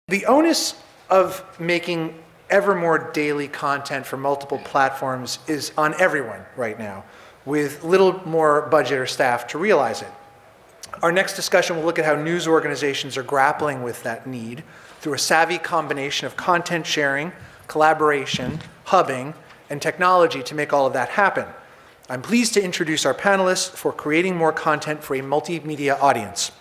The onus of making ever more daily content for multiple platforms is on everyone right now, with little more budget or staff to realize it. Our next discussion will look at how news organizations are grappling with that need through a savvy combination of content sharing, collaboration, hubbing, and technology to make all of that happen. I'm pleased to introduce our panelists for creating more content for a multimedia audience.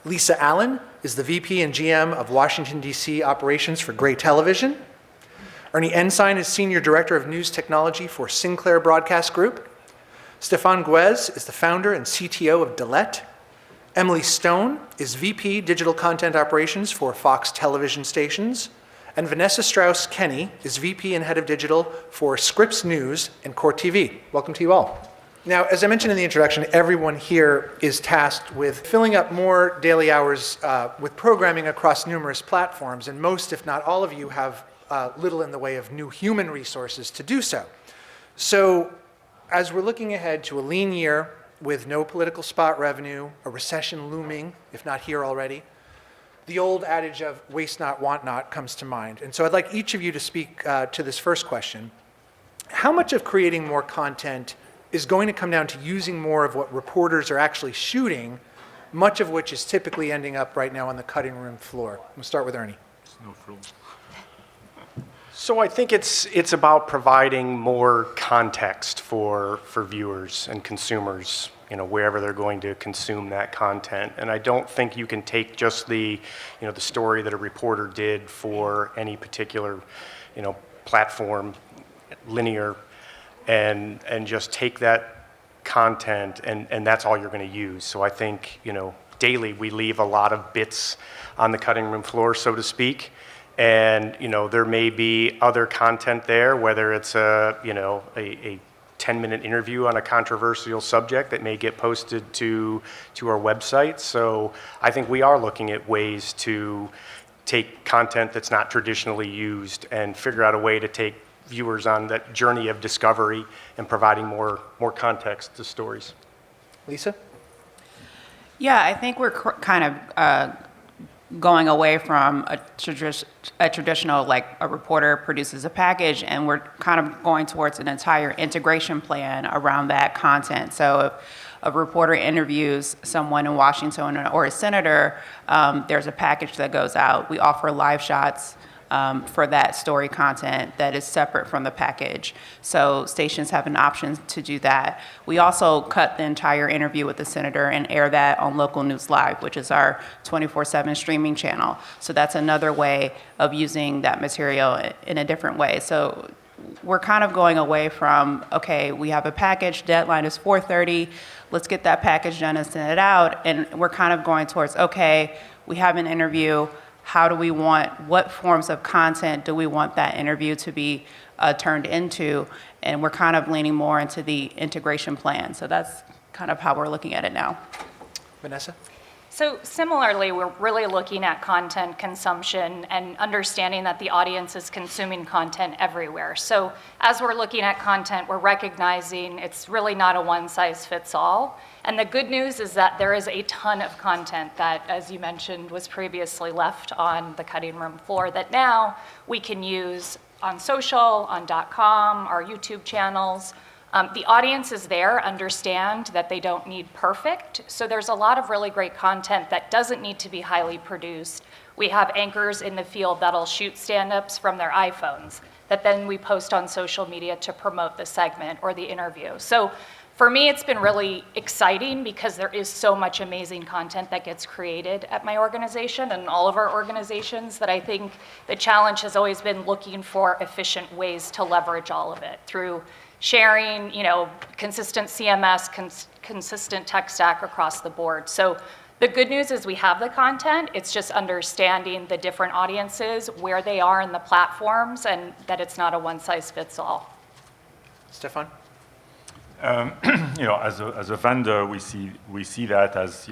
Lisa Allen is the VP and GM of Washington, D.C. operations for Gray Television. Ernie Ensign is Senior Director of News Technology for Sinclair Broadcast Group. Stefan Guez is the founder and CTO of Delette. Emily Stone is VP Digital Content Operations for Fox Television Stations. And Vanessa Strauss-Kenny is VP and Head of Digital for Scripps News and Court TV. Welcome to you all. Now, as I mentioned in the introduction, everyone here is tasked with filling up more daily hours with programming across numerous platforms, and most, if not all of you, have little in the way of new human resources to do so. So, as we're looking ahead to a lean year with no political spot revenue, a recession looming, if not here already, the old adage of waste not, want not comes to mind. And so I'd like each of you to speak to this first question. How much of creating more content is going to come down to using more of what reporters are actually shooting, much of which is typically ending up right now on the cutting room floor? We'll start with Ernie. No problem. So I think it's about providing more context for viewers and consumers, wherever they're going to consume that content. And I don't think you can take just the story that a reporter did for any particular, platform, linear, and just take that content and that's all you're going to use. So I think, daily we leave a lot of bits on the cutting room floor, so to speak. And, there may be other content there, whether it's a 10-minute interview on a controversial subject that may get posted to our website. So I think we are looking at ways to take content that's not traditionally used and figure out a way to take viewers on that journey of discovery and providing more context to stories. Lisa? Yeah, I think we're kind of going away from a traditional, like a reporter produces a package, and we're kind of going towards an entire integration plan around that content. So if a reporter interviews someone in Washington or a senator, there's a package that goes out. We offer live shots for that story content that is separate from the package. So stations have an option to do that. We also cut the entire interview with the senator and air that on Local News Live, which is our 24/7 streaming channel. So that's another way of using that material in a different way. So we're kind of going away from, okay, we have a package, deadline is 4:30, let's get that package done and send it out. And we're kind of going towards, okay, we have an interview, what forms of content do we want that interview to be turned into? And we're kind of leaning more into the integration plan. So that's kind of how we're looking at it now. Vanessa? So similarly, we're really looking at content consumption and understanding that the audience is consuming content everywhere. So as we're looking at content, we're recognizing it's really not a one-size-fits-all. And the good news is that there is a ton of content that, as you mentioned, was previously left on the cutting room floor that now we can use on social, on .com, our YouTube channels. The audience is there, understand that they don't need perfect. So there's a lot of really great content that doesn't need to be highly produced. We have anchors in the field that'll shoot stand-ups from their iPhones that then we post on social media to promote the segment or the interview. So for me, it's been really exciting because there is so much amazing content that gets created at my organization and all of our organizations that I think the challenge has always been looking for efficient ways to leverage all of it through sharing, consistent CMS, consistent tech stack across the board. So the good news is we have the content. It's just understanding the different audiences, where they are in the platforms, and that it's not a one-size-fits-all. Stefan? As a vendor, we see that as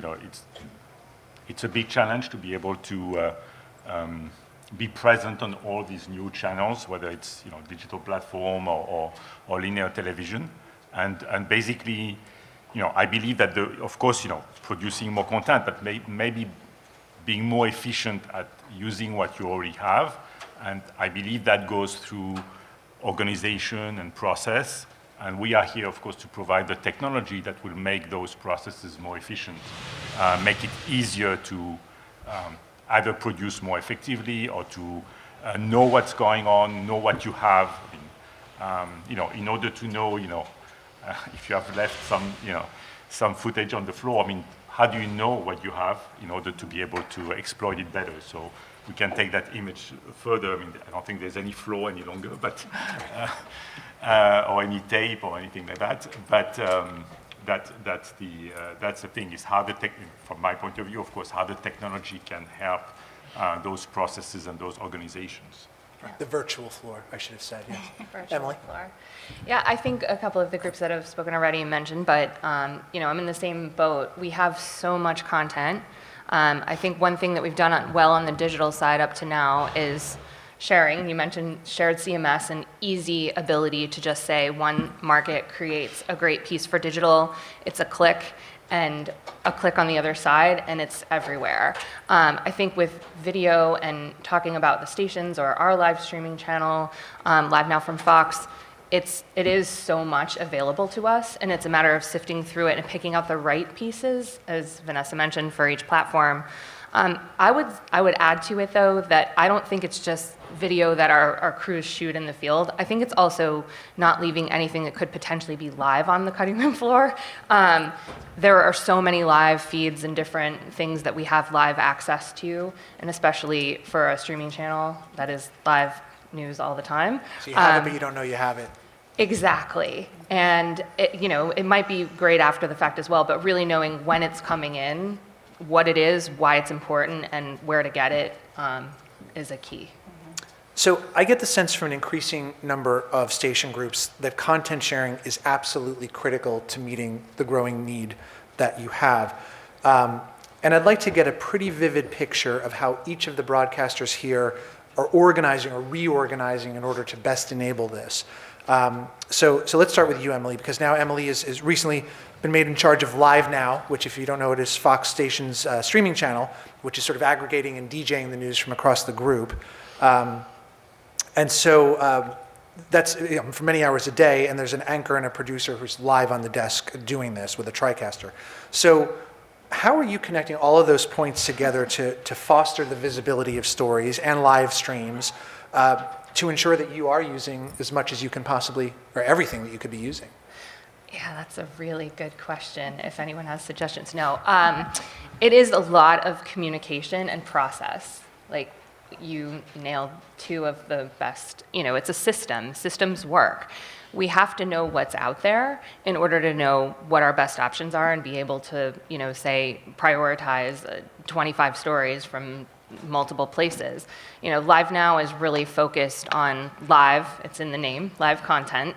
it's a big challenge to be able to be present on all these new channels, whether it's digital platform or linear television, and basically, I believe that of course producing more content, but maybe being more efficient at using what you already have. And I believe that goes through organization and process. And we are here, of course, to provide the technology that will make those processes more efficient, make it easier to either produce more effectively or to know what's going on, know what you have. In order to know, if you have left some footage on the floor, how do you know what you have in order to be able to exploit it better? So we can take that image further. I don't think there's any floor any longer, but or any tape or anything like that. But that's the thing, is how from my point of view, of course, how the technology can help those processes and those organizations. The virtual floor, I should have said, yes. Virtual Emily? floor. Yeah, I think a couple of the groups that have spoken already mentioned, but I'm in the same boat. We have so much content. I think one thing that we've done well on the digital side up to now is sharing. You mentioned shared CMS and easy ability to just say one market creates a great piece for digital. It's a click and a click on the other side, and it's everywhere. I think with video and talking about the stations or our live streaming channel, Live Now from Fox, it is so much available to us, and it's a matter of sifting through it and picking out the right pieces, as Vanessa mentioned, for each platform. I would add to it, though, that I don't think it's just video that our crews shoot in the field. I think it's also not leaving anything that could potentially be live on the cutting room floor. There are so many live feeds and different things that we have live access to, and especially for a streaming channel that is live news all the time. So you have it, but you don't know you have it. Exactly. And it might be great after the fact as well, but really knowing when it's coming in, what it is, why it's important, and where to get it is a key. So I get the sense from an increasing number of station groups that content sharing is absolutely critical to meeting the growing need that you have. And I'd like to get a pretty vivid picture of how each of the broadcasters here are organizing or reorganizing in order to best enable this. So let's start with you, Emily, because now Emily is recently been made in charge of Live Now, which, if you don't know, it is Fox Station's streaming channel, which is sort of aggregating and DJing the news from across the group. And so that's for many hours a day, and there's an anchor and a producer who's live on the desk doing this with a TriCaster. So how are you connecting all of those points together to foster the visibility of stories and live streams to ensure that you are using as much as you can possibly, or everything that you could be using? Yeah, that's a really good question, if anyone has suggestions. No, it is a lot of communication and process. Like, you nailed two of the best, it's a system. Systems work. We have to know what's out there in order to know what our best options are and be able to, say, prioritize 25 stories from multiple places. Live Now is really focused on live, it's in the name, live content.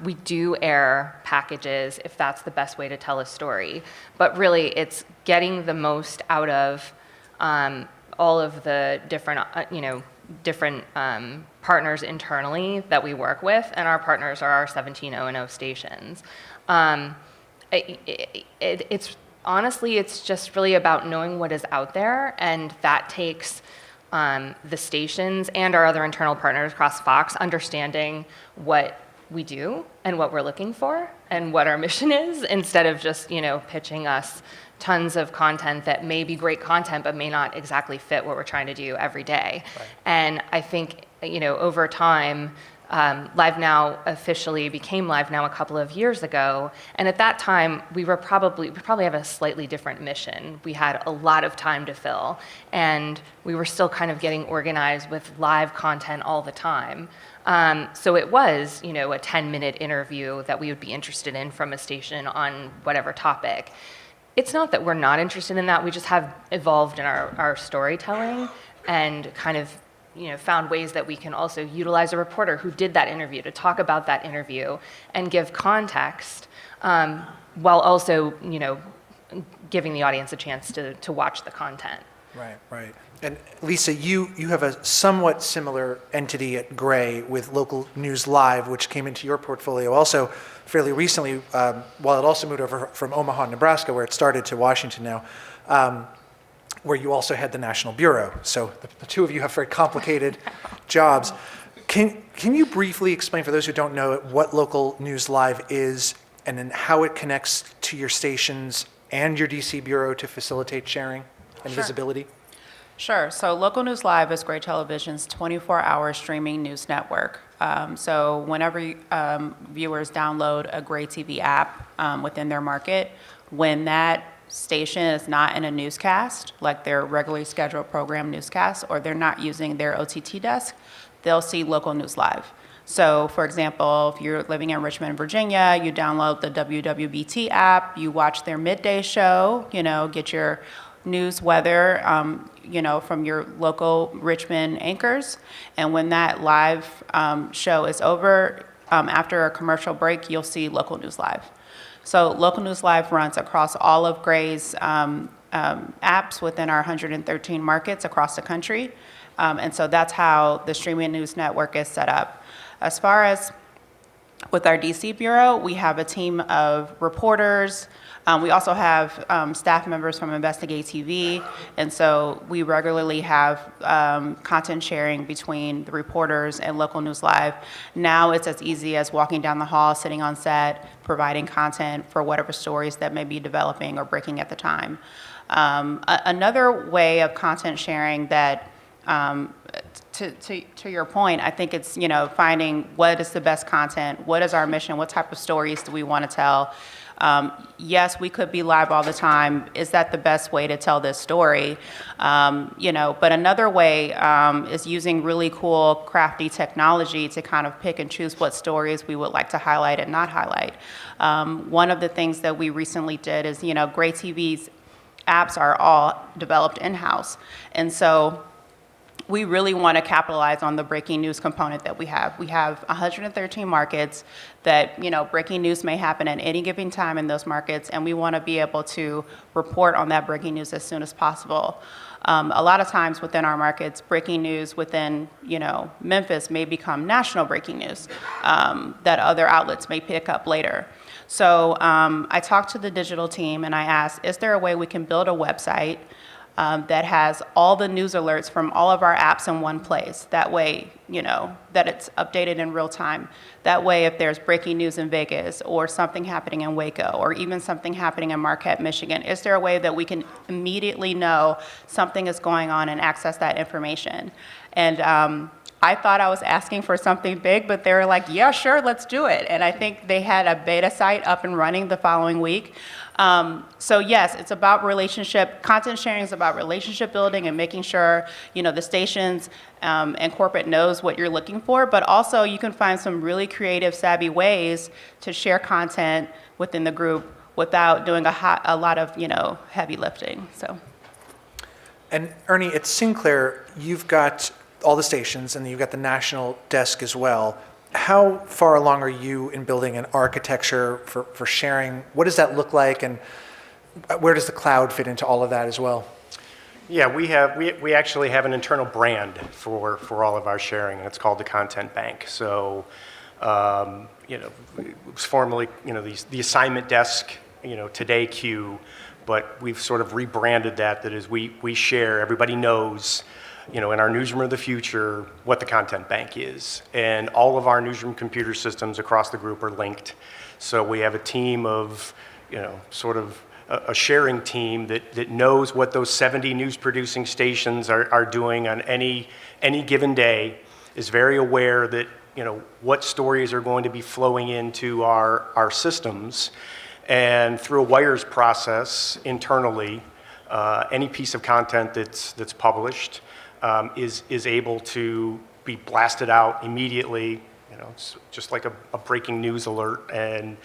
We do air packages if that's the best way to tell a story, but really it's getting the most out of all of the different, different partners internally that we work with, and our partners are our 17 O&O stations. It's honestly, it's just really about knowing what is out there, and that takes the stations and our other internal partners across Fox understanding what we do and what we're looking for and what our mission is, instead of just, pitching us tons of content that may be great content but may not exactly fit what we're trying to do every day. Right. And I think, over time, Live Now officially became Live Now a couple of years ago, and at that time we probably have a slightly different mission. We had a lot of time to fill, and we were still kind of getting organized with live content all the time. So it was, a 10-minute interview that we would be interested in from a station on whatever topic. It's not that we're not interested in that, we just have evolved in our storytelling and kind of found ways that we can also utilize a reporter who did that interview to talk about that interview and give context, while also, giving the audience a chance to watch the content. Right. And Lisa, you have a somewhat similar entity at Gray with Local News Live, which came into your portfolio also fairly recently, while it also moved over from Omaha, Nebraska, where it started, to Washington now. where you also had the National Bureau. So the two of you have very complicated jobs. Can you briefly explain, for those who don't know it, what Local News Live is and then how it connects to your stations and your DC Bureau to facilitate sharing and visibility? Sure. So Local News Live is Gray Television's 24-hour streaming news network. So whenever viewers download a Gray TV app within their market, when that station is not in a newscast, like their regularly scheduled program newscast, or they're not using their OTT desk, they'll see Local News Live. So, for example, if you're living in Richmond, Virginia, you download the WWBT app, you watch their midday show, get your news, weather, from your local Richmond anchors. And when that live show is over, after a commercial break, you'll see Local News Live. So Local News Live runs across all of Gray's apps within our 113 markets across the country. And so that's how the streaming news network is set up. As far as with our DC Bureau, we have a team of reporters. We also have staff members from Investigate TV, and so we regularly have content sharing between the reporters and Local News Live. Now it's as easy as walking down the hall, sitting on set, providing content for whatever stories that may be developing or breaking at the time. Another way of content sharing that to your point, I think it's, finding what is the best content, what is our mission, what type of stories do we want to tell. Yes, we could be live all the time. Is that the best way to tell this story? But another way is using really cool, crafty technology to kind of pick and choose what stories we would like to highlight and not highlight. One of the things that we recently did is, Gray TV's apps are all developed in-house. And so we really want to capitalize on the breaking news component that we have. We have 113 markets that, breaking news may happen at any given time in those markets, and we want to be able to report on that breaking news as soon as possible. A lot of times within our markets, breaking news within, Memphis may become national breaking news that other outlets may pick up later. So I talked to the digital team and I asked, is there a way we can build a website that has all the news alerts from all of our apps in one place? That way, that it's updated in real time. That way, if there's breaking news in Vegas or something happening in Waco or even something happening in Marquette, Michigan, is there a way that we can immediately know something is going on and access that information? And I thought I was asking for something big, but they were like, yeah, sure, let's do it. And I think they had a beta site up and running the following week. So yes, it's about content sharing is about relationship building and making sure, the stations and corporate knows what you're looking for, but also you can find some really creative, savvy ways to share content within the group without doing a lot of, heavy lifting, so. And Ernie, at Sinclair, you've got all the stations and you've got the national desk as well. How far along are you in building an architecture for sharing? What does that look like, and where does the cloud fit into all of that as well? Yeah, we actually have an internal brand for all of our sharing, and it's called the Content Bank. So, it was formerly, the assignment desk, Today Q, but we've sort of rebranded that as we share, everybody knows, in our newsroom of the future, what the Content Bank is. And all of our newsroom computer systems across the group are linked. So we have a team of, sort of a sharing team that knows what those 70 news producing stations are doing on any given day, is very aware that, what stories are going to be flowing into our systems. And through a wires process internally, any piece of content that's published is able to be blasted out immediately. It's just like a breaking news alert, and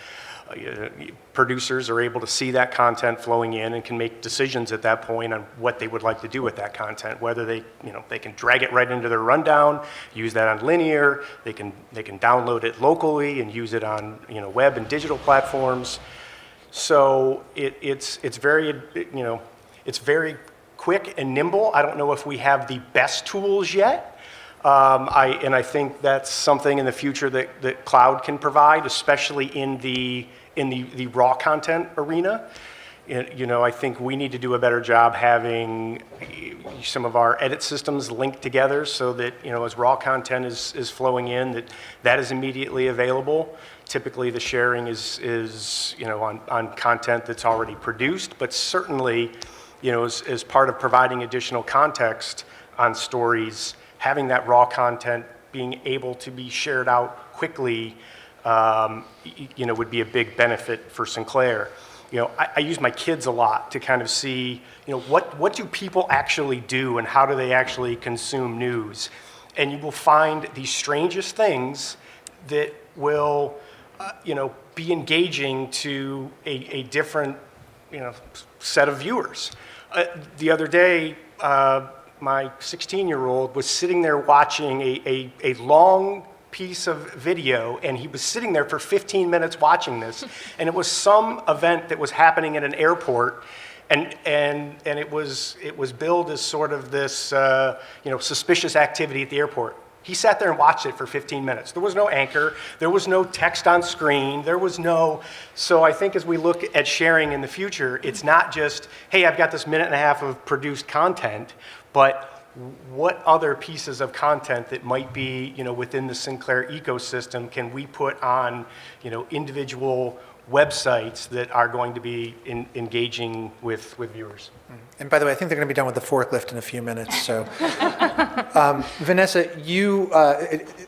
producers are able to see that content flowing in and can make decisions at that point on what they would like to do with that content. Whether they can drag it right into their rundown, use that on linear. They can download it locally and use it on web and digital platforms. So it's very it's very quick and nimble. I don't know if we have the best tools yet. I think that's something in the future that cloud can provide, especially in the raw content arena. I think we need to do a better job having some of our edit systems linked together so that, as raw content is flowing in, that is immediately available. Typically, the sharing is on content that's already produced, but certainly, as part of providing additional context on stories, having that raw content being able to be shared out quickly, would be a big benefit for Sinclair. I use my kids a lot to kind of see, what do people actually do and how do they actually consume news? And you will find the strangest things that will, be engaging to a different, set of viewers. The other day, my 16-year-old was sitting there watching a long piece of video, and he was sitting there for 15 minutes watching this, and it was some event that was happening at an airport, and it was billed as sort of this suspicious activity at the airport. He sat there and watched it for 15 minutes. There was no anchor, there was no text on screen, so I think as we look at sharing in the future, it's not just, hey, I've got this minute and a half of produced content, but what other pieces of content that might be, within the Sinclair ecosystem can we put on, individual websites that are going to be engaging with viewers? And by the way, I think they're going to be done with the forklift in a few minutes. So, Vanessa, you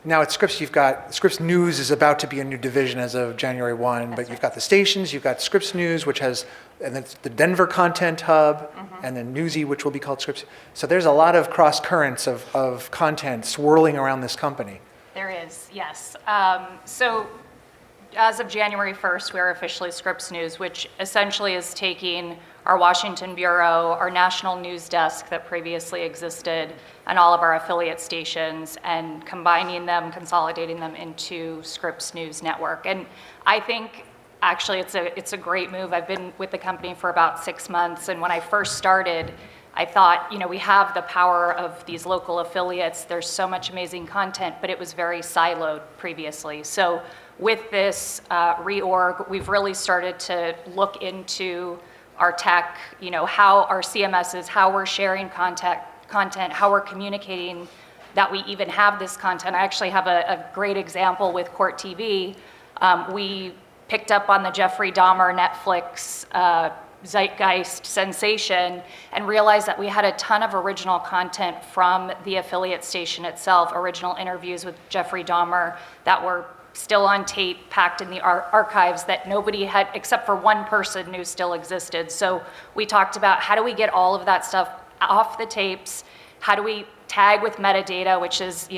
now at Scripps, you've got Scripps News is about to be a new division as of January 1, but you've got the stations, you've got Scripps News, which has, and then the Denver Content Hub, and then Newsy, which will be called Scripps. So there's a lot of cross currents of content swirling around this company. There is, yes. So as of January 1st, we are officially Scripps News, which essentially is taking our Washington bureau, our national news desk that previously existed, and all of our affiliate stations, and combining them, consolidating them into Scripps News Network. And I think actually it's a great move. I've been with the company for about 6 months, and when I first started, I thought, we have the power of these local affiliates. There's so much amazing content, but it was very siloed previously. So with this reorg, we've really started to look into our tech, how our CMSs, how we're sharing content, how we're communicating that we even have this content. I actually have a great example with Court TV. We picked up on the Jeffrey Dahmer Netflix zeitgeist sensation and realized that we had a ton of original content from the affiliate station itself, original interviews with Jeffrey Dahmer that were still on tape, packed in the archives that nobody had, except for one person, knew still existed. So we talked about how do we get all of that stuff off the tapes, how do we tag with metadata, which is,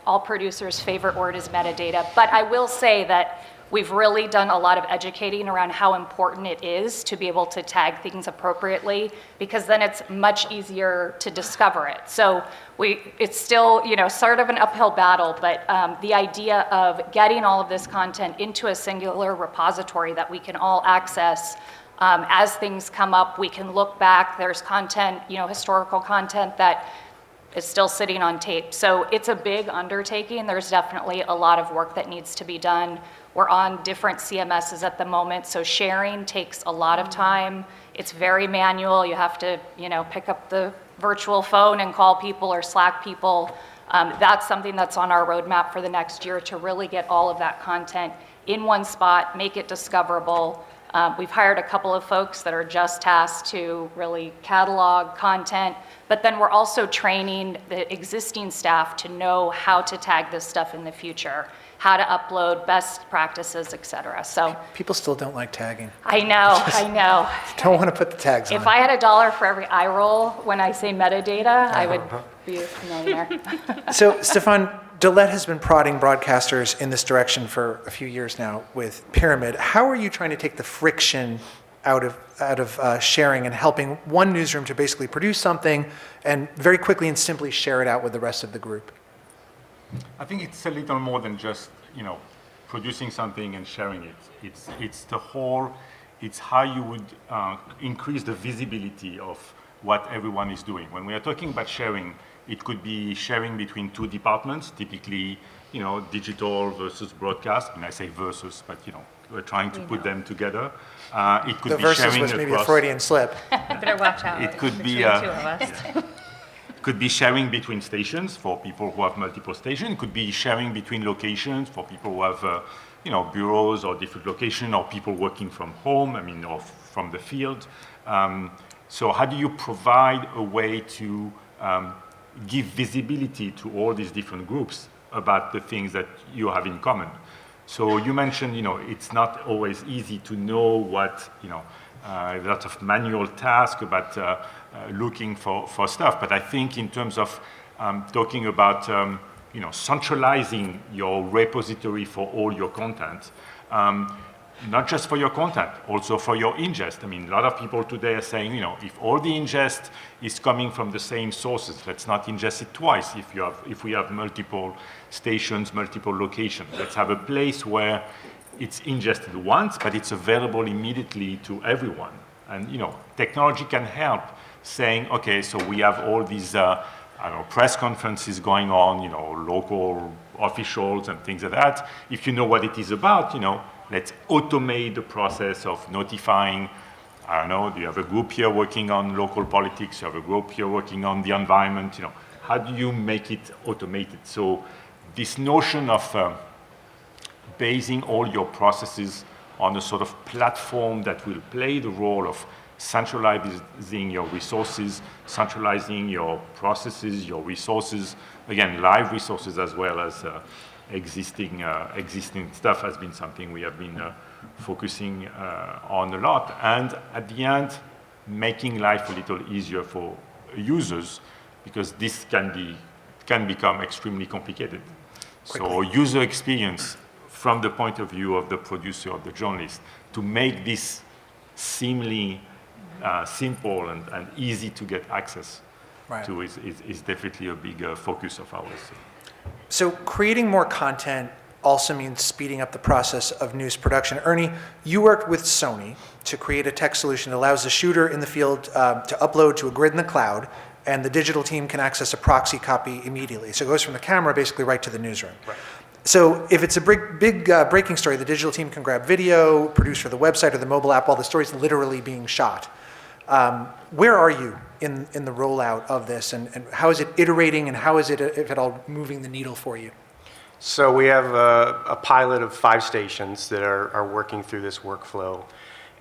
all producers' favorite word is metadata. But I will say that we've really done a lot of educating around how important it is to be able to tag things appropriately, because then it's much easier to discover it. So it's still, sort of an uphill battle, but the idea of getting all of this content into a singular repository that we can all access as things come up, we can look back. There's content, historical content that is still sitting on tape. So it's a big undertaking. There's definitely a lot of work that needs to be done. We're on different CMSs at the moment, so sharing takes a lot of time. It's very manual. You have to, pick up the virtual phone and call people or Slack people. That's something that's on our roadmap for the next year, to really get all of that content in one spot, make it discoverable. We've hired a couple of folks that are just tasked to really catalog content, but then we're also training the existing staff to know how to tag this stuff in the future, how to upload, best practices, et cetera. So People still don't like tagging. I know. Don't want to put the tags on. If I had $1 for every eye roll when I say metadata, I would be a millionaire. So, Stefan, Gillette has been prodding broadcasters in this direction for a few years now with Pyramid. How are you trying to take the friction out of sharing and helping one newsroom to basically produce something and very quickly and simply share it out with the rest of the group? I think it's a little more than just, producing something and sharing it. It's the whole, it's how you would increase the visibility of what everyone is doing. When we are talking about sharing, it could be sharing between two departments, typically, digital versus broadcast. And I say versus, but we're trying to put them together. It could The be verses sharing was maybe a across. Freudian slip. Better watch out. It could be, between the two of us. Could be sharing between stations for people who have multiple stations. It could be sharing between locations for people who have, bureaus or different locations, or people working from home, or from the field. So how do you provide a way to give visibility to all these different groups about the things that you have in common? So you mentioned, it's not always easy to know what, a lot of manual tasks about looking for stuff. But I think in terms of talking about, centralizing your repository for all your content, not just for your content, also for your ingest. A lot of people today are saying, if all the ingest is coming from the same sources, let's not ingest it twice. If we have multiple stations, multiple locations, let's have a place where it's ingested once, but it's available immediately to everyone. And technology can help, saying, okay, so we have all these press conferences going on, local officials and things like that. If you know what it is about, let's automate the process of notifying. Do you have a group here working on local politics? You have a group here working on the environment? How do you make it automated? So this notion of basing all your processes on a sort of platform that will play the role of centralizing your resources, centralizing your processes, your resources, again, live resources as well as existing stuff has been something we have been focusing on a lot. And at the end, making life a little easier for users, because this can become extremely complicated. So user experience from the point of view of the producer, of the journalist, to make this seemingly simple and easy to get access to is definitely a big focus of ours. So creating more content also means speeding up the process of news production. Ernie, you worked with Sony to create a tech solution that allows the shooter in the field to upload to a grid in the cloud, and the digital team can access a proxy copy immediately. So it goes from the camera basically right to the newsroom. Right. So if it's a big breaking story, the digital team can grab video, produce for the website or the mobile app while the story's literally being shot. Where are you in the rollout of this, and how is it iterating, and how is it, if at all, moving the needle for you? So we have a pilot of 5 stations that are working through this workflow.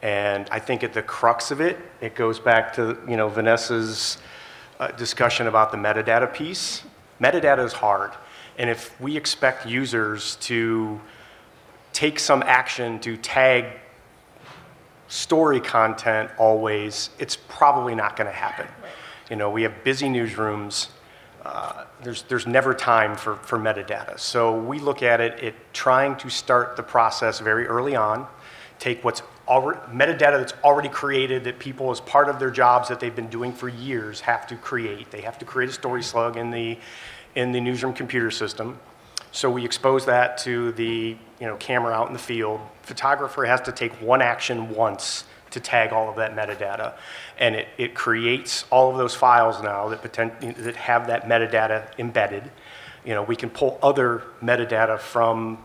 And I think at the crux of it, it goes back to Vanessa's discussion about the metadata piece. Metadata is hard. And if we expect users to take some action to tag story content always, it's probably not going to happen. We have busy newsrooms. There's never time for metadata. So we look at it trying to start the process very early on, take what's metadata that's already created that people, as part of their jobs that they've been doing for years, have to create. They have to create a story slug in the newsroom computer system. So we expose that to the camera out in the field. Photographer has to take one action once to tag all of that metadata. And it creates all of those files now that have that metadata embedded. We can pull other metadata from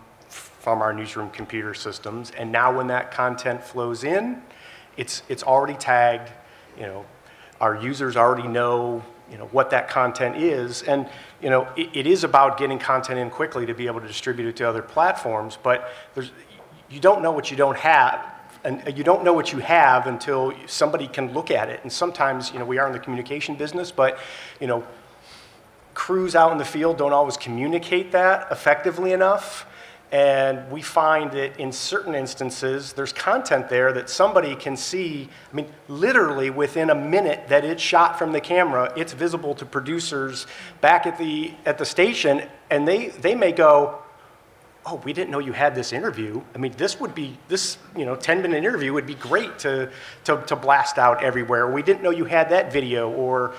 our newsroom computer systems. And now when that content flows in, it's already tagged. Our users already know what that content is. And it is about getting content in quickly to be able to distribute it to other platforms, but you don't know what you don't have, and you don't know what you have until somebody can look at it. And sometimes, we are in the communication business, but crews out in the field don't always communicate that effectively enough. And we find that in certain instances, there's content there that somebody can see. Literally within a minute that it's shot from the camera, it's visible to producers back at the station, and they may go, "Oh, we didn't know you had this interview. This 10-minute interview would be great to blast out everywhere. We didn't know you had that video," or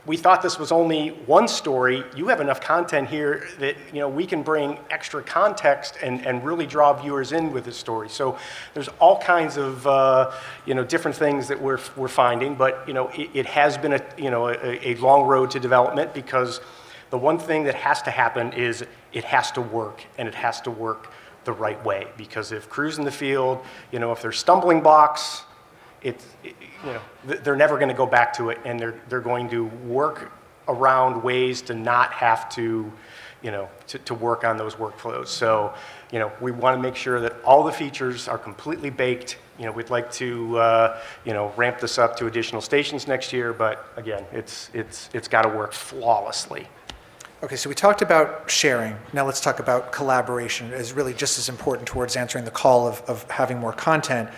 we thought this was only one story. You have enough content here that we can bring extra context and really draw viewers in with this story. So there's all kinds of different things that we're finding, but it has been a long road to development, because the one thing that has to happen is it has to work, and it has to work the right way. Because if crews in the field, if there's stumbling blocks, they're never going to go back to it, and they're going to work around ways to not have to, to work on those workflows. So, we want to make sure that all the features are completely baked. We'd like to, ramp this up to additional stations next year, but again, it's got to work flawlessly. Okay, so we talked about sharing. Now let's talk about collaboration. It's really just as important towards answering the call of having more content.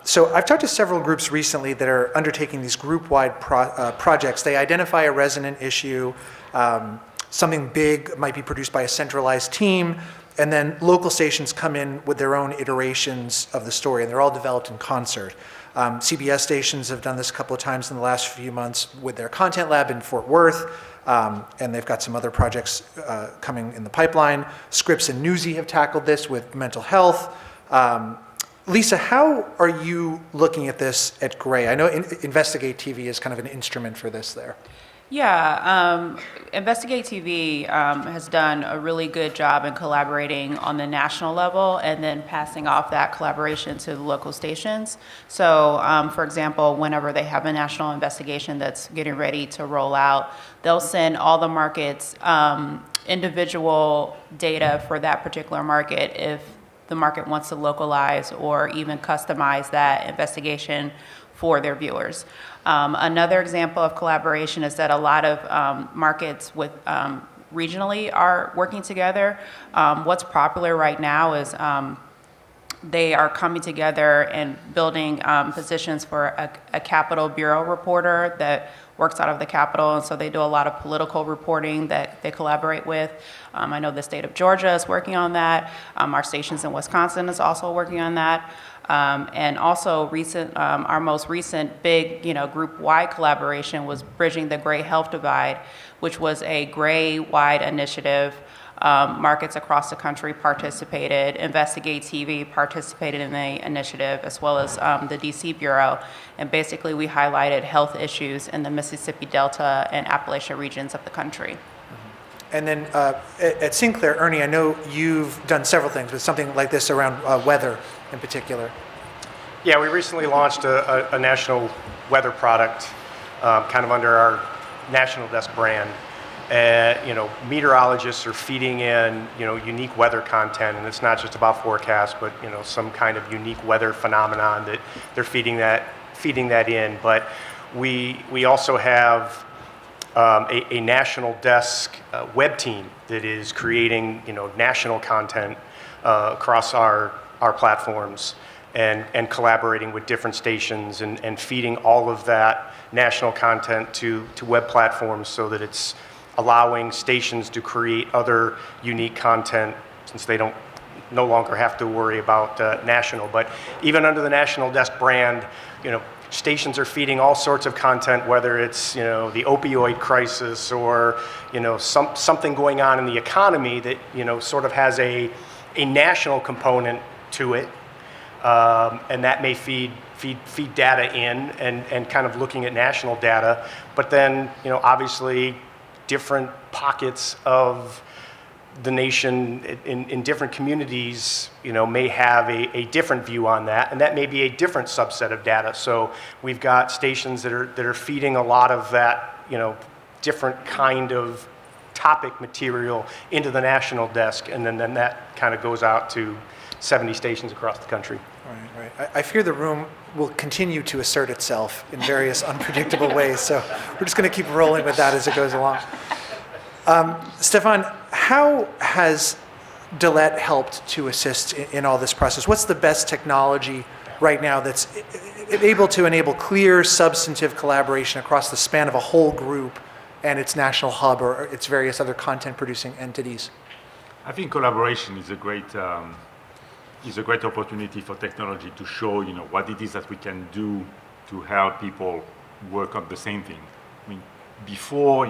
So I've talked to several groups recently that are undertaking these group-wide projects. They identify a resonant issue, something big might be produced by a centralized team, and then local stations come in with their own iterations of the story, and they're all developed in concert. CBS stations have done this a couple of times in the last few months with their content lab in Fort Worth, and they've got some other projects coming in the pipeline. Scripps and Newsy have tackled this with mental health. Lisa, how are you looking at this at Gray? I know Investigate TV is kind of an instrument for this there. Yeah, Investigate TV has done a really good job in collaborating on the national level and then passing off that collaboration to the local stations. So, for example, whenever they have a national investigation that's getting ready to roll out, they'll send all the markets individual data for that particular market if the market wants to localize or even customize that investigation for their viewers. Another example of collaboration is that a lot of markets with regionally are working together. What's popular right now is they are coming together and building positions for a Capitol Bureau reporter that works out of the Capitol, and so they do a lot of political reporting that they collaborate with. I know the state of Georgia is working on that. Our stations in Wisconsin is also working on that. And also our most recent big, group-wide collaboration was Bridging the Gray Health Divide, which was a Gray-wide initiative. Markets across the country participated. Investigate TV participated in the initiative, as well as the DC Bureau. And basically, we highlighted health issues in the Mississippi Delta and Appalachia regions of the country. And then at Sinclair, Ernie, I know you've done several things, but something like this around weather in particular. Yeah, we recently launched a national weather product kind of under our National Desk brand. Meteorologists are feeding in, unique weather content, and it's not just about forecasts, but, some kind of unique weather phenomenon that they're feeding that in. But we also have a national desk web team that is creating, national content across our platforms and collaborating with different stations and feeding all of that national content to web platforms so that it's allowing stations to create other unique content since they no longer have to worry about national. But even under the National Desk brand, stations are feeding all sorts of content, whether it's the opioid crisis or something going on in the economy that sort of has a national component to it, and that may feed data in and kind of looking at national data. But then obviously different pockets of the nation in different communities, may have a different view on that, and that may be a different subset of data. So we've got stations that are feeding a lot of that, different kind of topic material into the National Desk, and then that kind of goes out to 70 stations across the country. Right. I fear the room will continue to assert itself in various unpredictable ways, so we're just going to keep rolling with that as it goes along. Stefan, how has Dillette helped to assist in all this process? What's the best technology right now that's able to enable clear, substantive collaboration across the span of a whole group and its national hub or its various other content-producing entities? I think collaboration is a great opportunity for technology to show, what it is that we can do to help people work on the same thing. I mean, before,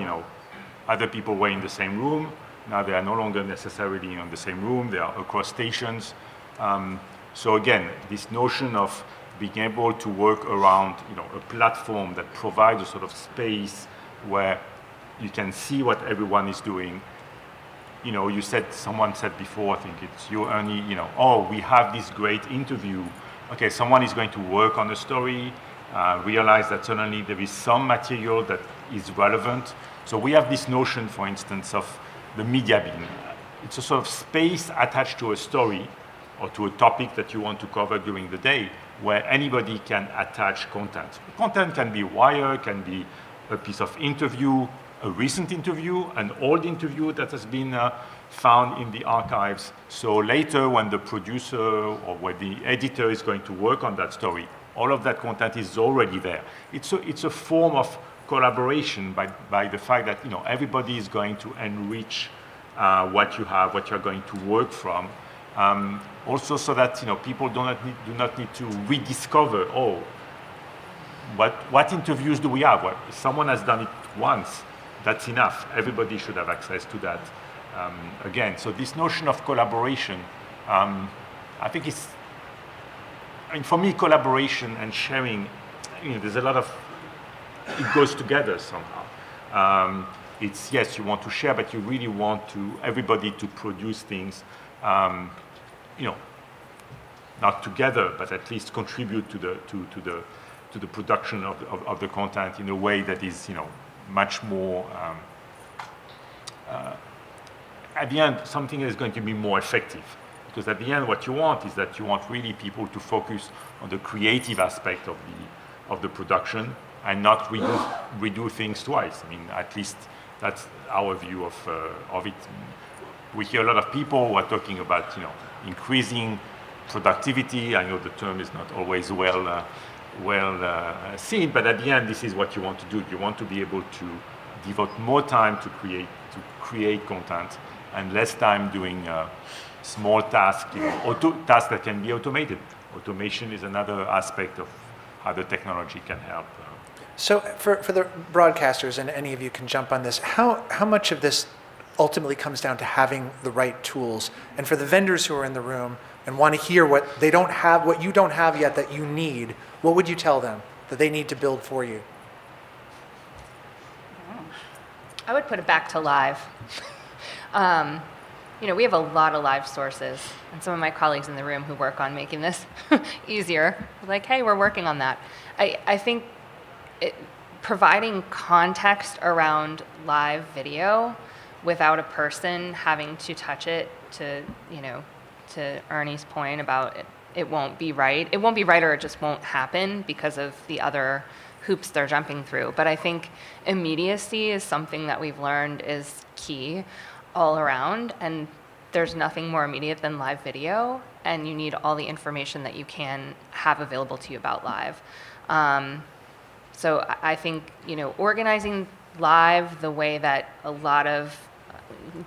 other people were in the same room. Now they are no longer necessarily in the same room. They are across stations. So again, this notion of being able to work around, a platform that provides a sort of space where you can see what everyone is doing, you said, someone said before, I think it's you, Ernie, oh, we have this great interview. Okay, someone is going to work on a story, realize that suddenly there is some material that is relevant. So we have this notion, for instance, of the media being, it's a sort of space attached to a story or to a topic that you want to cover during the day, where anybody can attach content. Content can be wire, can be a piece of interview, a recent interview, an old interview that has been found in the archives. So later, when the producer or when the editor is going to work on that story, all of that content is already there. It's a form of collaboration by the fact that everybody is going to enrich what you have, what you're going to work from. Also, so that people do not need to rediscover. Oh, what interviews do we have? Well, someone has done it once. That's enough. Everybody should have access to that. Again, so this notion of collaboration, I think it's. For me, collaboration and sharing, there's a lot of. It goes together somehow. It's yes, you want to share, but you really want everybody to produce things. Not together, but at least contribute to the production of the content in a way that is much more. At the end, something is going to be more effective, because at the end, what you want is that you want really people to focus on the creative aspect of the production and not redo things twice. I mean, at least that's our view of it. We hear a lot of people who are talking about, increasing productivity. I know the term is not always well seen, but at the end, this is what you want to do. You want to be able to devote more time to create content and less time doing small tasks, tasks that can be automated. Automation is another aspect of how the technology can help. So for the broadcasters, and any of you can jump on this, how much of this ultimately comes down to having the right tools? And for the vendors who are in the room and want to hear what they don't have, what you don't have yet that you need, what would you tell them that they need to build for you? I would put it back to live. We have a lot of live sources, and some of my colleagues in the room who work on making this easier, like, hey, we're working on that. I think providing context around live video without a person having to touch it to Ernie's point about it won't be right. It won't be right, or it just won't happen because of the other hoops they're jumping through. But I think immediacy is something that we've learned is key all around, and there's nothing more immediate than live video, and you need all the information that you can have available to you about live. So I think, organizing live the way that a lot of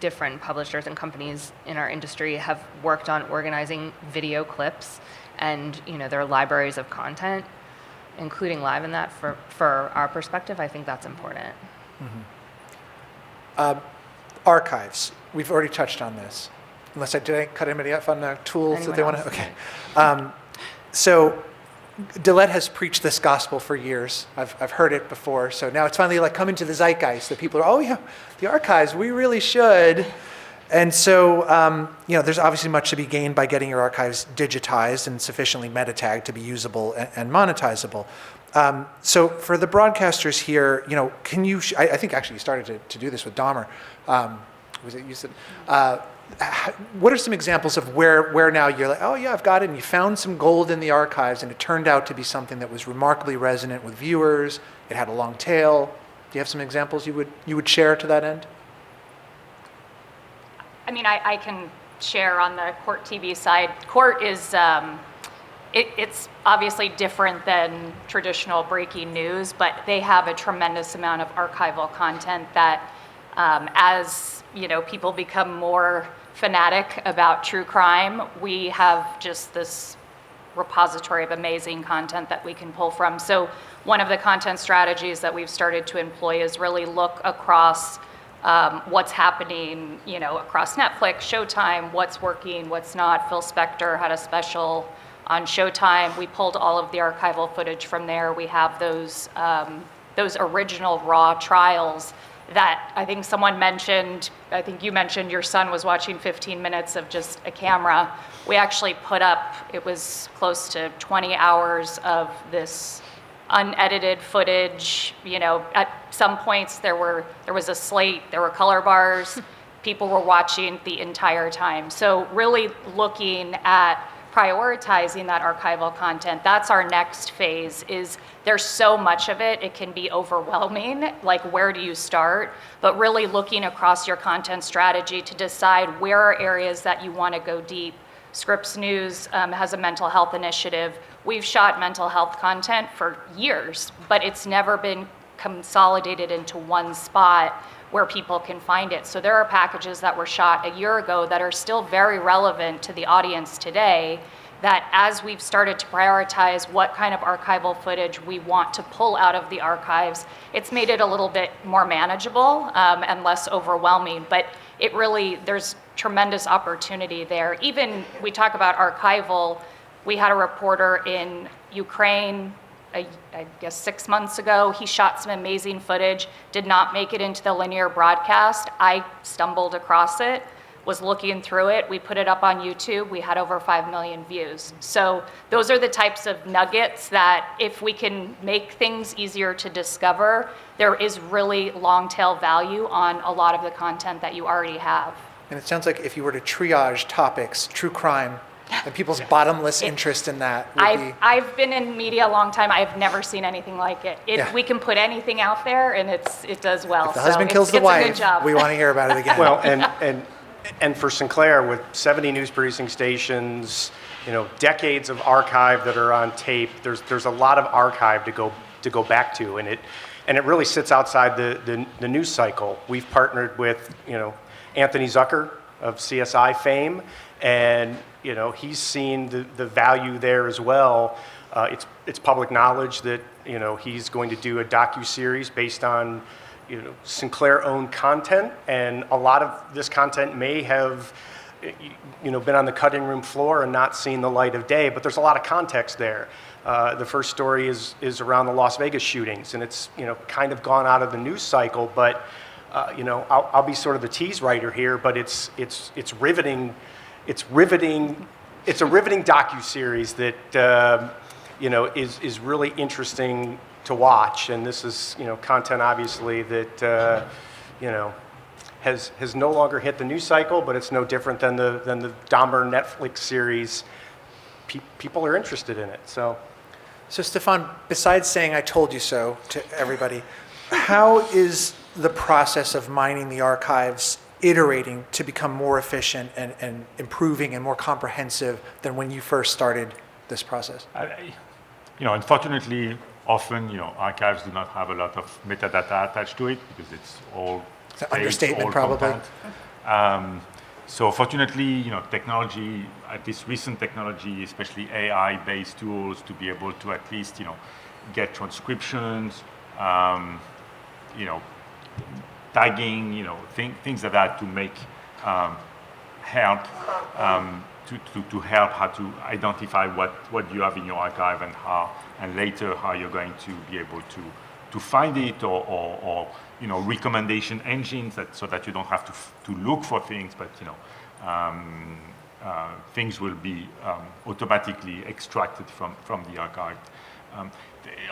different publishers and companies in our industry have worked on organizing video clips and, their libraries of content, including live in that for our perspective, I think that's important. Mm-hmm. Archives. We've already touched on this. Did I cut anybody off on the tools that they want to? Okay. So Dillette has preached this gospel for years. I've heard it before. So now it's finally come into the zeitgeist that people are, oh yeah, the archives, we really should. And so, there's obviously much to be gained by getting your archives digitized and sufficiently meta-tagged to be usable and monetizable. So for the broadcasters here, can you, I think actually you started to do this with Dahmer. Was it you said? What are some examples of where now you're like, oh yeah, I've got it, and you found some gold in the archives, and it turned out to be something that was remarkably resonant with viewers. It had a long tail. Do you have some examples you would share to that end? I mean, I can share on the Court TV side. Court is, it's obviously different than traditional breaking news, but they have a tremendous amount of archival content that, as people become more fanatic about true crime, we have just this repository of amazing content that we can pull from. So one of the content strategies that we've started to employ is really look across what's happening, across Netflix, Showtime, what's working, what's not. Phil Spector had a special on Showtime. We pulled all of the archival footage from there. We have those original raw trials that I think someone mentioned, I think you mentioned your son was watching 15 minutes of just a camera. We actually put up, it was close to 20 hours of this unedited footage. You know, at some points there was a slate, there were color bars, people were watching the entire time. So really looking at prioritizing that archival content, that's our next phase. Is there's so much of it, it can be overwhelming, like where do you start? But really looking across your content strategy to decide where are areas that you want to go deep. Scripps News has a mental health initiative. We've shot mental health content for years, but it's never been consolidated into one spot where people can find it. So there are packages that were shot a year ago that are still very relevant to the audience today, that as we've started to prioritize what kind of archival footage we want to pull out of the archives, it's made it a little bit more manageable and less overwhelming. But it really, there's tremendous opportunity there. Even we talk about archival, we had a reporter in Ukraine, I guess 6 months ago. He shot some amazing footage, did not make it into the linear broadcast. I stumbled across it, was looking through it. We put it up on YouTube. We had over 5 million views. So those are the types of nuggets that if we can make things easier to discover, there is really long tail value on a lot of the content that you already have. And it sounds like if you were to triage topics, true crime, and people's bottomless interest in that would be... I've been in media a long time. I've never seen anything like it. Yeah. We can put anything out there, and it does well. If the husband kills the it's a good wife, job. we want to hear about it again. Well, and for Sinclair, with 70 news producing stations, you know, decades of archive that are on tape, there's a lot of archive to go back to, and it really sits outside the news cycle. We've partnered with, you know, Anthony Zucker of CSI fame, and you know, he's seen the value there as well. It's public knowledge that, you know, he's going to do a docu-series based on, you know, Sinclair-owned content, and a lot of this content may have, you know, been on the cutting room floor and not seen the light of day, but there's a lot of context there. The first story is around the Las Vegas shootings, and it's, you know, kind of gone out of the news cycle, but you know, I'll be sort of the tease writer here, but it's riveting. It's riveting. It's a riveting docu-series that you know, is really interesting to watch. And this is, you know, content obviously that you know, has no longer hit the news cycle, but it's no different than the Dahmer Netflix series. People are interested in it. So Stefan, besides saying "I told you so" to everybody, how is the process of mining the archives iterating to become more efficient and improving and more comprehensive than when you first started this process? You know, unfortunately, often, you know, archives do not have a lot of metadata attached to it because it's all It's an understatement, probably. So fortunately, you know, technology, at least recent technology, especially AI-based tools, to be able to at least, you know, get transcriptions, you know, tagging, you know, things like that to make help to help how to identify what you have in your archive and later how you're going to be able to find it or you know, recommendation engines so that you don't have to look for things, but you know, things will be automatically extracted from the archive.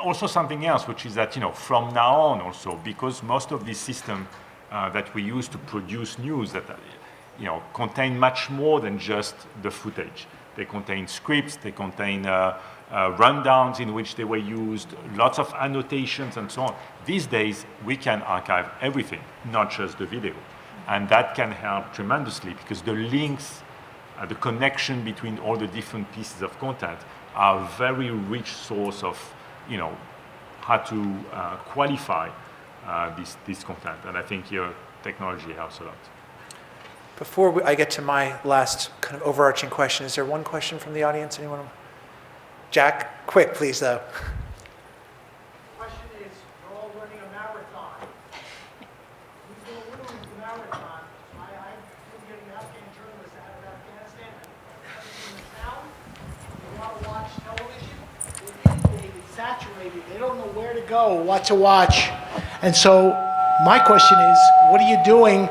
Also something else, which is that, you know, from now on also, because most of these systems that we use to produce news that, you know, contain much more than just the footage. They contain scripts, they contain rundowns in which they were used, lots of annotations and so on. These days, we can archive everything, not just the video. And that can help tremendously because the links, the connection between all the different pieces of content are a very rich source of, you know, how to qualify this content. And I think your technology helps a lot. Before I get to my last kind of overarching question, is there one question from the audience? Anyone? Jack, quick, please, though. Question is, you're all running a marathon. Who's going to lose the marathon? I've been getting Afghan journalists out of Afghanistan. In the town, they want to watch television. They're inundated, saturated. They don't know where to go, what to watch. And so My question is, what are you doing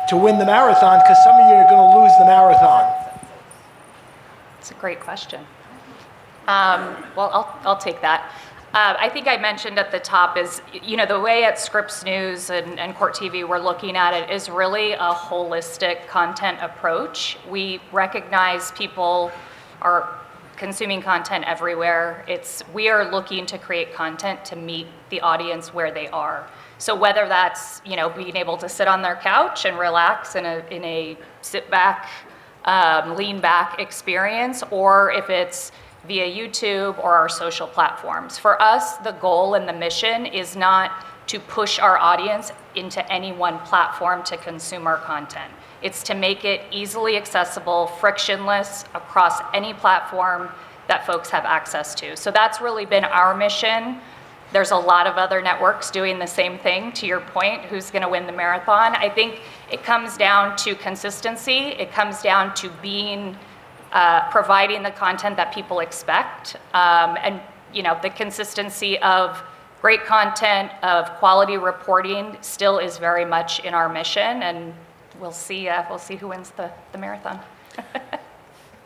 to win the marathon? Because some of you are going to lose the marathon. It's a great question. Well, I'll take that. I think I mentioned at the top is, the way at Scripps News and Court TV we're looking at it is really a holistic content approach. We recognize people are consuming content everywhere. We are looking to create content to meet the audience where they are. So whether that's, being able to sit on their couch and relax in a sit back, lean back experience, or if it's via YouTube or our social platforms. For us, the goal and the mission is not to push our audience into any one platform to consume our content. It's to make it easily accessible, frictionless across any platform that folks have access to. So that's really been our mission. There's a lot of other networks doing the same thing, to your point, who's going to win the marathon. I think it comes down to consistency. It comes down to providing the content that people expect, and the consistency of great content, of quality reporting still is very much in our mission, and we'll see who wins the marathon.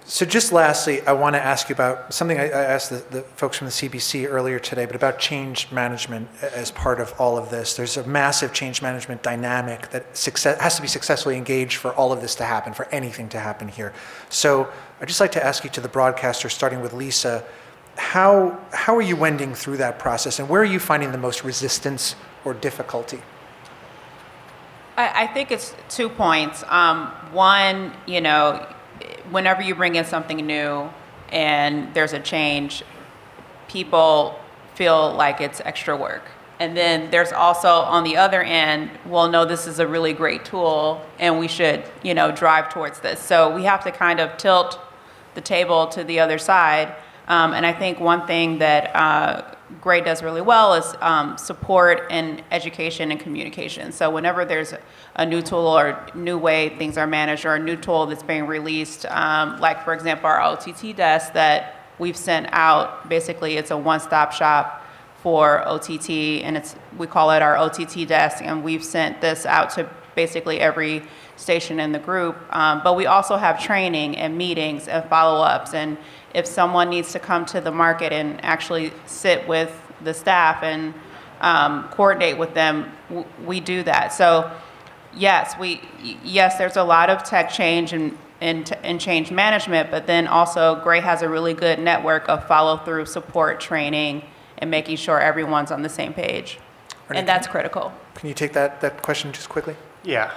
So just lastly, I want to ask you about something I asked the folks from the CBC earlier today, but about change management as part of all of this. There's a massive change management dynamic that has to be successfully engaged for all of this to happen, for anything to happen here. So I'd just like to ask you, to the broadcaster, starting with Lisa, how are you wending through that process, and where are you finding the most resistance or difficulty? I think it's 2 points. One, whenever you bring in something new and there's a change, people feel like it's extra work. And then there's also, on the other end, well, no, this is a really great tool and we should, drive towards this. So we have to kind of tilt the table to the other side. And I think one thing that Gray does really well is support and education and communication. So whenever there's a new tool or new way things are managed, or a new tool that's being released, like for example our OTT desk that we've sent out, basically it's a one-stop shop for OTT, and we call it our OTT desk, and we've sent this out to basically every station in the group. But we also have training and meetings and follow-ups, and if someone needs to come to the market and actually sit with the staff and coordinate with them, we do that. So yes, there's a lot of tech change and change management, but then also Gray has a really good network of follow-through, support, training, and making sure everyone's on the same page. And that's critical. Can you take that question just quickly? Yeah,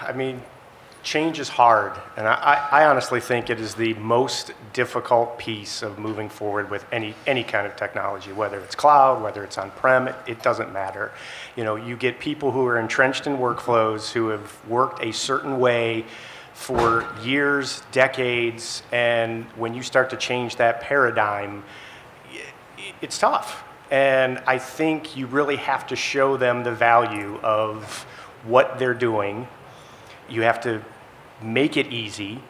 change is hard, and I honestly think it is the most difficult piece of moving forward with any kind of technology, whether it's cloud, whether it's on-prem, it doesn't matter. You get people who are entrenched in workflows, who have worked a certain way for years, decades, and when you start to change that paradigm, it's tough. And I think you really have to show them the value of what they're doing. You have to make it easy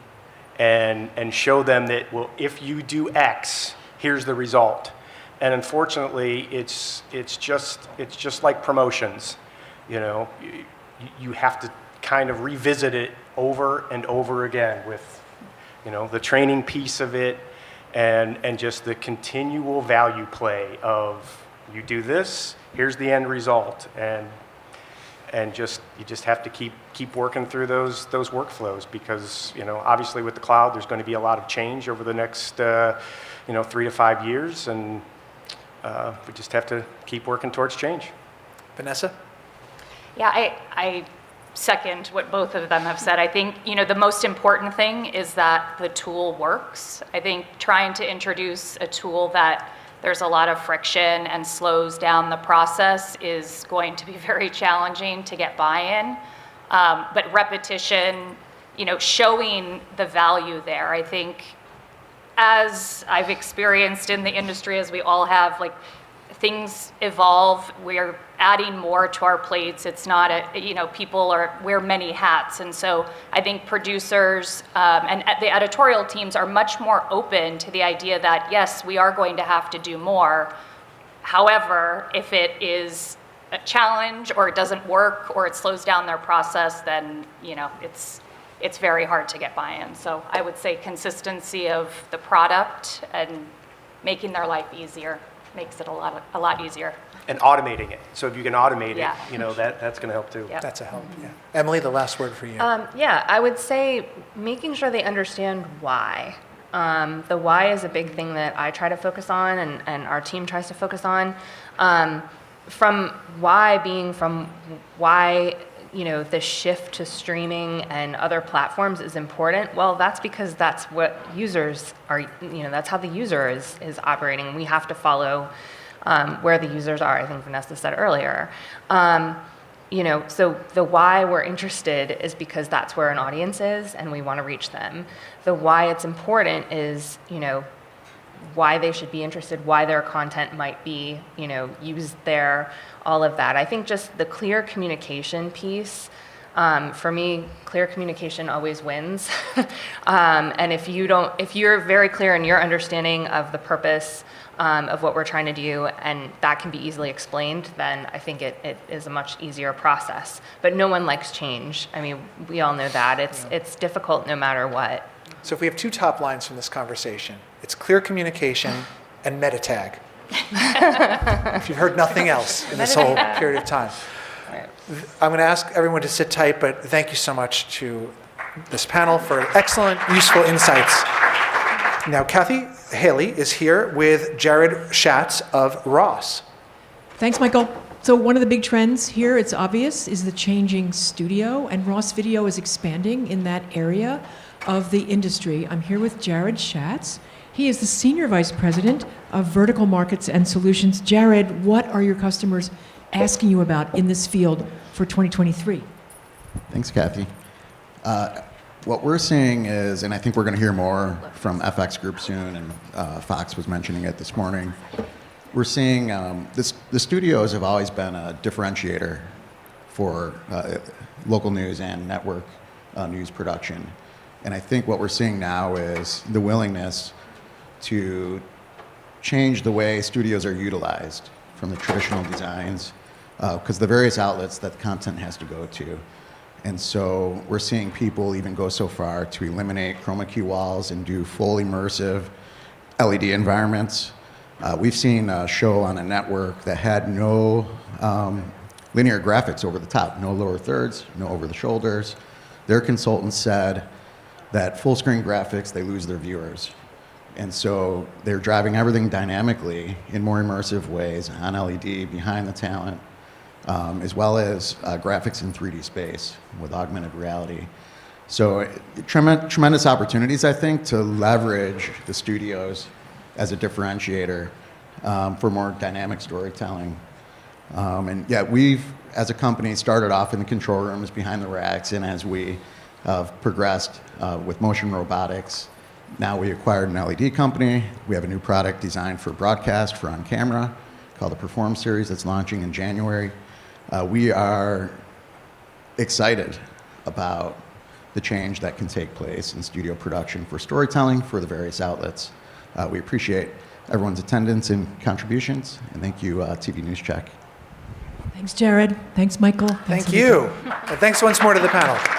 and show them that, well, if you do X, here's the result. And unfortunately, it's just like promotions. You have to kind of revisit it over and over again with, the training piece of it and just the continual value play of, you do this, here's the end result. And you just have to keep working through those workflows, because obviously with the cloud there's going to be a lot of change over the next 3 to 5 years, and we just have to keep working towards change. Vanessa? Yeah, I second what both of them have said. I think the most important thing is that the tool works. I think trying to introduce a tool that there's a lot of friction and slows down the process is going to be very challenging to get buy-in. But repetition, showing the value there. I think, as I've experienced in the industry, as we all have, things evolve. We're adding more to our plates. It's not people wear many hats. And so I think producers and the editorial teams are much more open to the idea that, yes, we are going to have to do more. However, if it is a challenge, or it doesn't work, or it slows down their process, then, you know, it's very hard to get buy-in. So I would say consistency of the product and making their life easier makes it a lot easier. And automating it. So if you can automate Yeah. it, you know, that's going to help too. Yeah. That's a help, yeah. Emily, the last word for you. Yeah, I would say making sure they understand why. The why is a big thing that I try to focus on and our team tries to focus on. From why, you know, the shift to streaming and other platforms is important. Well, that's because that's what users are, you know, that's how the user is operating. We have to follow where the users are, I think Vanessa said earlier. You know, so the why we're interested is because that's where an audience is and we want to reach them. The why it's important is, you know, why they should be interested, why their content might be, you know, used there, all of that. I think just the clear communication piece, for me, clear communication always wins. And if you're very clear in your understanding of the purpose of what we're trying to do, and that can be easily explained, then I think it is a much easier process. But no one likes change. I mean, we all know that. It's difficult no matter what. So if we have two top lines from this conversation, it's clear communication and meta tag. If you've heard nothing else in this whole period of time. I'm going to ask everyone to sit tight, but thank you so much to this panel for excellent, useful insights. Now, Kathy Haley is here with Jared Schatz of Ross. Thanks, Michael. So one of the big trends here, it's obvious, is the changing studio, and Ross Video is expanding in that area of the industry. I'm here with Jared Schatz. He is the Senior Vice President of Vertical Markets and Solutions. Jared, what are your customers asking you about in this field for 2023? Thanks, Kathy. What we're seeing is, and I think we're going to hear more from FX Group soon, and Fox was mentioning it this morning, we're seeing the studios have always been a differentiator for local news and network news production. And I think what we're seeing now is the willingness to change the way studios are utilized from the traditional designs, because the various outlets that the content has to go to. And so we're seeing people even go so far to eliminate chroma key walls and do full immersive LED environments. We've seen a show on a network that had no linear graphics over the top, no lower thirds, no over the shoulders. Their consultants said that full screen graphics, they lose their viewers. And so they're driving everything dynamically in more immersive ways on LED behind the talent, as well as graphics in 3D space with augmented reality. So tremendous opportunities, I think, to leverage the studios as a differentiator for more dynamic storytelling. And yeah, we've, as a company, started off in the control rooms behind the racks, and as we progressed with motion robotics, now we acquired an LED company. We have a new product designed for broadcast, for on camera, called the Perform Series that's launching in January. We are excited about the change that can take place in studio production for storytelling for the various outlets. We appreciate everyone's attendance and contributions, and thank you, TV News Check. Thanks, Jared. Thanks, Michael. Thank you. And thanks once more to the panel.